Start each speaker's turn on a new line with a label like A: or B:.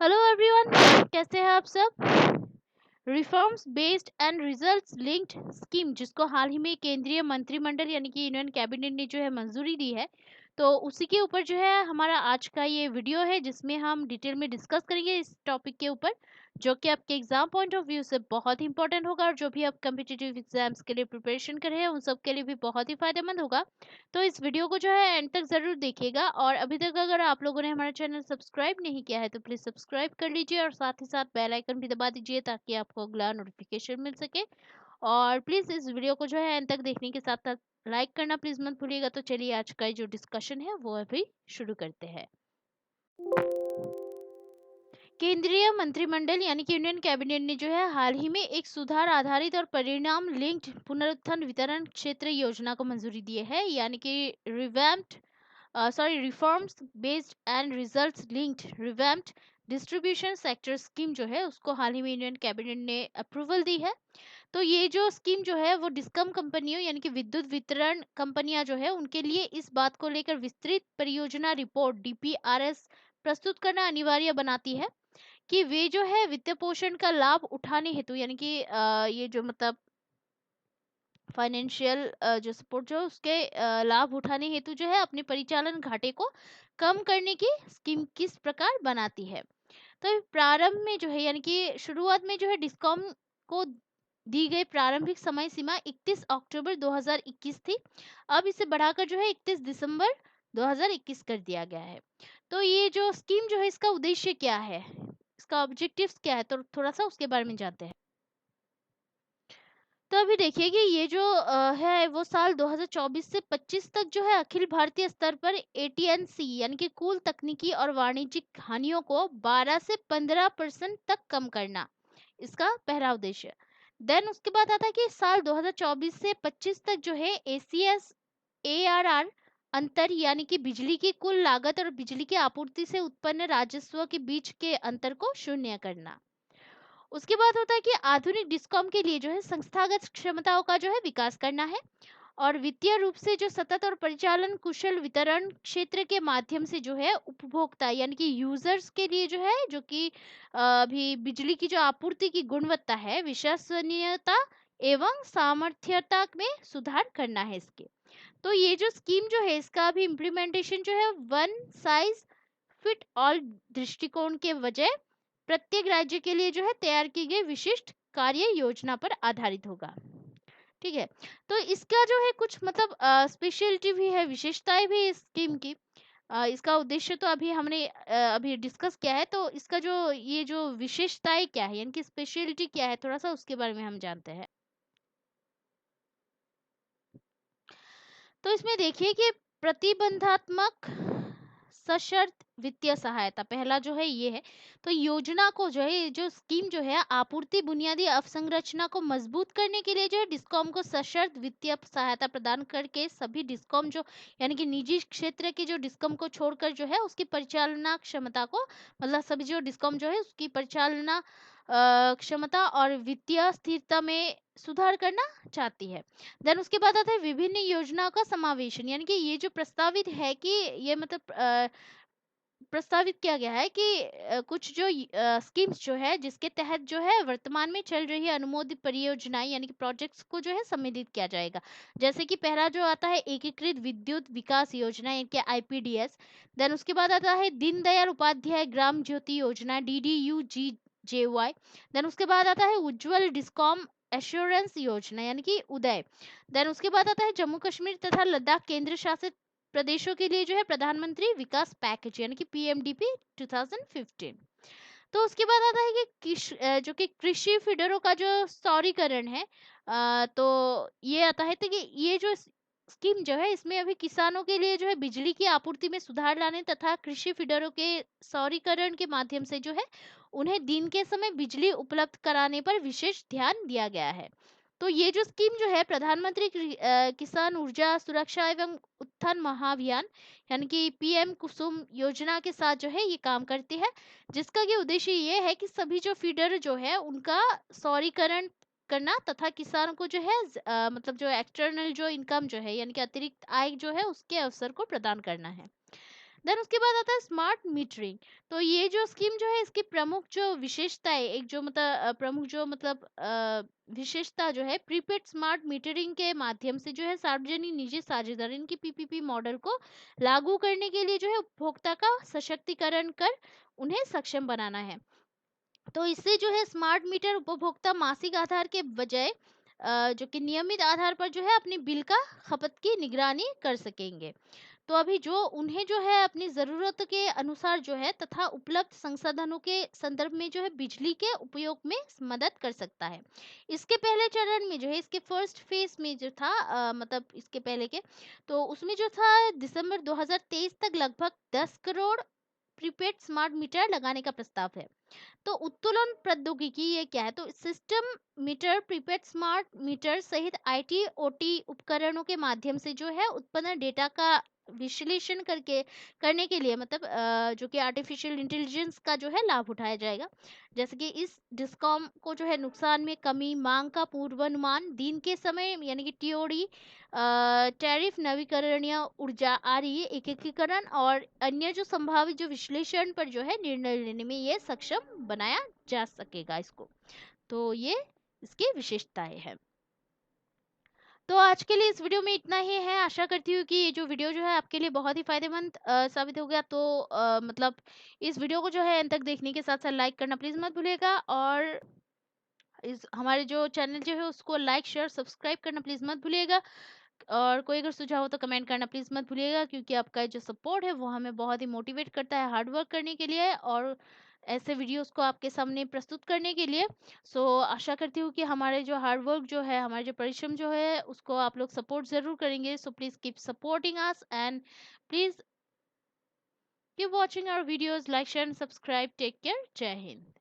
A: Hello everyone, कैसे हैं आप सब। Reforms based and results linked scheme, जिसको हाल ही में केंद्रीय मंत्रिमंडल यानी कि यूनियन कैबिनेट ने जो है मंजूरी दी है, तो उसी के ऊपर जो है हमारा आज का ये वीडियो है, जिसमें हम डिटेल में डिस्कस करेंगे इस टॉपिक के ऊपर, जो कि आपके एग्जाम पॉइंट ऑफ व्यू से बहुत इंपॉर्टेंट होगा और जो भी आप कम्पिटिटिव एग्जाम्स के लिए प्रिपरेशन कर रहे हैं उन सब के लिए भी बहुत ही फायदेमंद होगा। तो इस वीडियो को जो है एंड तक ज़रूर देखिएगा, और अभी तक अगर आप लोगों ने हमारा चैनल सब्सक्राइब नहीं किया है तो प्लीज़ सब्सक्राइब कर लीजिए और साथ ही साथ बेल आइकन भी दबा दीजिए ताकि आपको अगला नोटिफिकेशन मिल सके। और प्लीज़ इस वीडियो को जो है एंड तक देखने के साथ साथ लाइक करना प्लीज़ मत भूलिएगा। तो चलिए आज का जो डिस्कशन है वो अभी शुरू करते हैं। केंद्रीय मंत्रिमंडल यानी कि यूनियन कैबिनेट ने जो है हाल ही में एक सुधार आधारित और परिणाम लिंक्ड पुनरुत्थान वितरण क्षेत्र योजना को मंजूरी दी है, यानी कि reforms based and results linked revamped distribution sector scheme जो है उसको हाल ही में यूनियन कैबिनेट ने अप्रूवल दी है। तो ये जो स्कीम जो है वो डिस्कम कंपनियों यानी कि विद्युत वितरण कंपनियां जो है उनके लिए इस बात को लेकर विस्तृत परियोजना रिपोर्ट डीपीआरएस प्रस्तुत करना अनिवार्य बनाती है कि वे जो है वित्त पोषण का लाभ उठाने हेतु, यानी कि ये जो मतलब फाइनेंशियल जो सपोर्ट जो है उसके लाभ उठाने हेतु जो है अपने परिचालन घाटे को कम करने की स्कीम किस प्रकार बनाती है। तो प्रारंभ में जो है यानी कि शुरुआत में जो है डिस्कॉम को दी गई प्रारंभिक समय सीमा 31 अक्टूबर 2021 थी। अब इसे बढ़ाकर जो है 31 दिसंबर 2021 कर दिया गया है। तो ये जो स्कीम जो है इसका उद्देश्य क्या है, इसका ऑब्जेक्टिव्स क्या है, तो थोड़ा सा उसके बारे में जानते हैं। तो अभी देखिए कि ये जो है वो साल 2024 से 25 तक जो है अखिल भारतीय स्तर पर एटीएनसी यानी कि कुल तकनीकी और वाणिज्यिक हानियों को 12 से 15% तक कम करना, इसका पहला उद्देश्य। देन उसके बाद आता है कि साल 2024 से 25 तक जो है एसीएस एआरआर अंतर यानी कि बिजली की कुल लागत और बिजली की आपूर्ति से उत्पन्न राजस्व के बीच के अंतर को शून्य करना। उसके बाद होता है कि आधुनिक डिस्कॉम के लिए जो है संस्थागत क्षमताओं का जो है विकास करना है, और वित्तीय रूप से जो सतत और परिचालन कुशल वितरण क्षेत्र के माध्यम से जो है उपभोक्ता यानी कि यूजर्स के लिए जो है जो कि अभी बिजली की जो आपूर्ति की गुणवत्ता है, विश्वसनीयता एवं सामर्थ्यता में सुधार करना है इसके। तो ये जो स्कीम जो है इसका अभी इम्प्लीमेंटेशन जो है वन साइज फिट ऑल दृष्टिकोण के वजह प्रत्येक राज्य के लिए जो है तैयार की गई विशिष्ट कार्य योजना पर आधारित होगा। ठीक है। तो इसका जो है कुछ मतलब स्पेशलिटी भी है, विशेषताएं भी है इस स्कीम की। इसका उद्देश्य तो अभी हमने अभी डिस्कस किया है, तो इसका जो ये जो विशेषताएं क्या है यानी कि स्पेशलिटी क्या है, थोड़ा सा उसके बारे में हम जानते हैं। तो इसमें देखिए कि प्रतिबंधात्मक सशर्त वित्तीय सहायता पहला जो है ये है। तो योजना को जो है ये जो स्कीम जो है आपूर्ति बुनियादी अवसंरचना को मजबूत करने के लिए जो है डिस्कॉम को सशर्त वित्तीय सहायता प्रदान करके सभी डिस्कॉम जो यानी कि निजी क्षेत्र के जो डिस्कॉम को छोड़कर जो है उसकी परिचालना क्षमता को, मतलब सभी जो डिस्कॉम जो है उसकी परिचालना क्षमता और वित्तीय स्थिरता में सुधार करना चाहती है। देन उसके बाद आता है विभिन्न योजनाओं का समावेशन, यानी कि ये जो प्रस्तावित है कि ये मतलब प्रस्तावित किया गया है कि कुछ जो स्कीम्स जो है जिसके तहत जो है वर्तमान में चल रही अनुमोदित परियोजनाएं यानी कि प्रोजेक्ट्स को जो है सम्मिलित किया जाएगा। जैसे कि पहला जो आता है एकीकृत विद्युत विकास योजना यानी कि आईपीडीएस। देन उसके बाद आता है दीनदयाल उपाध्याय ग्राम ज्योति योजना DDUGJY। देन उसके बाद आता है उज्जवल डिस्कॉम एश्योरेंस योजना यानी कि उदय। देन उसके बाद आता है जम्मू कश्मीर तथा लद्दाख केंद्र शासित प्रदेशों के लिए जो है प्रधानमंत्री विकास पैकेज यानी कि पीएमडीपी 2015। तो उसके बाद आता है कि जो कि कृषि फीडरों का जो सौरीकरण है, तो ये आता है। तो कि ये जो स्कीम जो है इसमें अभी किसानों के लिए जो है बिजली की आपूर्ति में सुधार लाने तथा कृषि फीडरों के सौरीकरण के माध्यम से जो है उन्हें दिन के समय बिजली उपलब्ध कराने पर विशेष ध्यान दिया गया है। तो ये जो स्कीम जो है प्रधानमंत्री किसान ऊर्जा सुरक्षा एवं उत्थान महाअभियान यानी कि पीएम कुसुम योजना के साथ जो है ये काम करती है, जिसका ये उद्देश्य ये है कि सभी जो फीडर जो है उनका सौरीकरण करना तथा किसानों को जो है मतलब जो एक्सटर्नल जो इनकम जो है यानी कि अतिरिक्त आय जो है उसके अवसर को प्रदान करना है। देन उसके बाद आता है स्मार्ट मीटरिंग। तो ये जो स्कीम जो है इसकी प्रमुख जो विशेषता है, एक जो प्रमुख जो विशेषता जो है, प्रीपेड स्मार्ट मीटरिंग के माध्यम से जो है सार्वजनिक निजी साझेदारी इनकी पीपीपी मॉडल को लागू करने के लिए जो है उपभोक्ता का सशक्तिकरण कर उन्हें सक्षम बनाना है। तो इससे जो है स्मार्ट मीटर उपभोक्ता मासिक आधार के बजाय जो कि नियमित आधार पर जो है अपनी बिल का खपत की निगरानी कर सकेंगे। तो अभी जो उन्हें जो है अपनी ज़रूरत के अनुसार जो है तथा उपलब्ध संसाधनों के संदर्भ में जो है बिजली के उपयोग में मदद कर सकता है। इसके पहले चरण में जो है, इसके फर्स्ट फेज में जो था मतलब इसके पहले के, तो उसमें जो था दिसंबर 2023 तक लगभग 10 करोड़ प्रीपेड स्मार्ट मीटर लगाने का प्रस्ताव है। तो उत्तोलन प्रौद्योगिकी ये क्या है? तो system meter, prepaid smart meter सहित आईटी ओटी उपकरणों के माध्यम से जो है उत्पन्न डेटा का विश्लेषण करके करने के लिए जो कि आर्टिफिशियल इंटेलिजेंस का जो है लाभ उठाया जाएगा। जैसे कि इस डिस्कॉम को जो है नुकसान में कमी, मांग का पूर्वानुमान, दिन के समय यानी कि टीओडी, टैरिफ, नवीकरणीय ऊर्जा आरई, एकीकरण और अन्य जो संभावित जो विश्लेषण पर जो है निर्णय लेने में ये सक्षम बनाया जा सकेगा इसको। तो ये इसकी विशेषताएं हैं। तो आज के लिए इस वीडियो में इतना ही है। आशा करती हूँ कि ये जो वीडियो जो है आपके लिए बहुत ही फायदेमंद साबित हो गया। तो इस वीडियो को जो है अंत तक देखने के साथ साथ लाइक करना प्लीज मत भूलिएगा, और इस हमारे जो चैनल जो है उसको लाइक शेयर सब्सक्राइब करना प्लीज मत भूलिएगा। और कोई अगर सुझाव हो तो कमेंट करना प्लीज मत भूलिएगा, क्योंकि आपका जो सपोर्ट है वो हमें बहुत ही मोटिवेट करता है हार्ड वर्क करने के लिए और ऐसे वीडियोस को आपके सामने प्रस्तुत करने के लिए। सो आशा करती हूँ कि हमारे जो हार्ड वर्क जो है, हमारे जो परिश्रम जो है उसको आप लोग सपोर्ट जरूर करेंगे। So please keep supporting us and please keep watching our videos, like share and subscribe. Take care, जय हिंद।